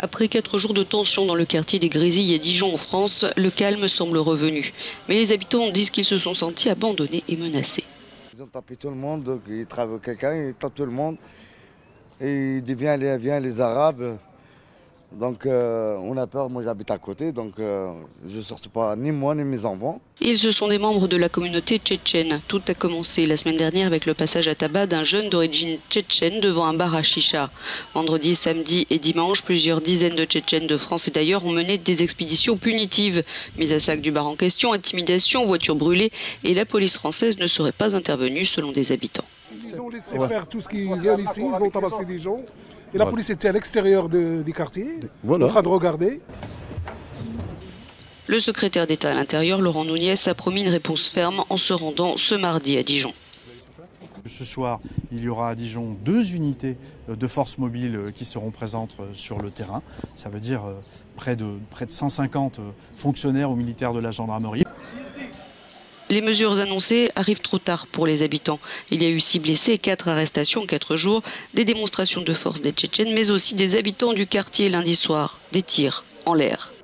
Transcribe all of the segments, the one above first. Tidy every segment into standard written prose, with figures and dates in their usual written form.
Après 4 jours de tension dans le quartier des Grésilles à Dijon en France, le calme semble revenu. Mais les habitants disent qu'ils se sont sentis abandonnés et menacés. Ils ont tapé tout le monde, donc ils travaillent quelqu'un, ils tapent tout le monde. Et il dit viens les Arabes. Donc on a peur, moi j'habite à côté, donc je ne sorte pas ni moi ni mes enfants. Ils ce sont des membres de la communauté tchétchène. Tout a commencé la semaine dernière avec le passage à tabac d'un jeune d'origine tchétchène devant un bar à chicha. Vendredi, samedi et dimanche, plusieurs dizaines de Tchétchènes de France et d'ailleurs ont mené des expéditions punitives. Mise à sac du bar en question, intimidation, voitures brûlées et la police française ne serait pas intervenue selon des habitants. Ils ont laissé faire tout ce qu'ils viennent ici, ils ont tabassé des gens. Et la police était à l'extérieur du quartier, en train de regarder. Le secrétaire d'État à l'Intérieur, Laurent Nunez, a promis une réponse ferme en se rendant ce mardi à Dijon. Ce soir, il y aura à Dijon 2 unités de forces mobiles qui seront présentes sur le terrain. Ça veut dire près de 150 fonctionnaires ou militaires de la gendarmerie. Les mesures annoncées arrivent trop tard pour les habitants. Il y a eu 6 blessés, 4 arrestations en 4 jours, des démonstrations de force des Tchétchènes, mais aussi des habitants du quartier lundi soir, des tirs en l'air.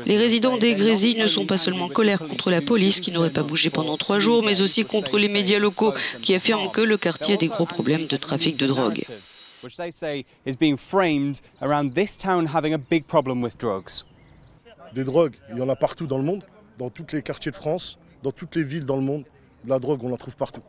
Les résidents des Grésilles ne sont pas seulement en colère contre la police qui n'aurait pas bougé pendant 3 jours, mais aussi contre les médias locaux qui affirment que le quartier a des gros problèmes de trafic de drogue. Des drogues, il y en a partout dans le monde, dans tous les quartiers de France, dans toutes les villes dans le monde. De la drogue, on la trouve partout.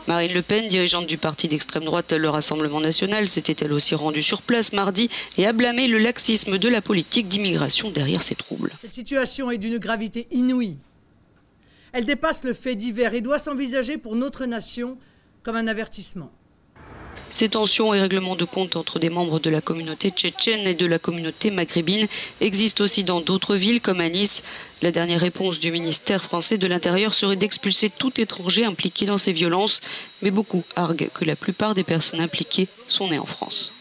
Marine Le Pen, dirigeante du parti d'extrême droite Le Rassemblement National, s'était elle aussi rendue sur place mardi et a blâmé le laxisme de la politique d'immigration derrière ces troubles. Cette situation est d'une gravité inouïe. Elle dépasse le fait divers et doit s'envisager pour notre nation comme un avertissement. Ces tensions et règlements de compte entre des membres de la communauté tchétchène et de la communauté maghrébine existent aussi dans d'autres villes comme à Nice. La dernière réponse du ministère français de l'Intérieur serait d'expulser tout étranger impliqué dans ces violences. Mais beaucoup arguent que la plupart des personnes impliquées sont nées en France.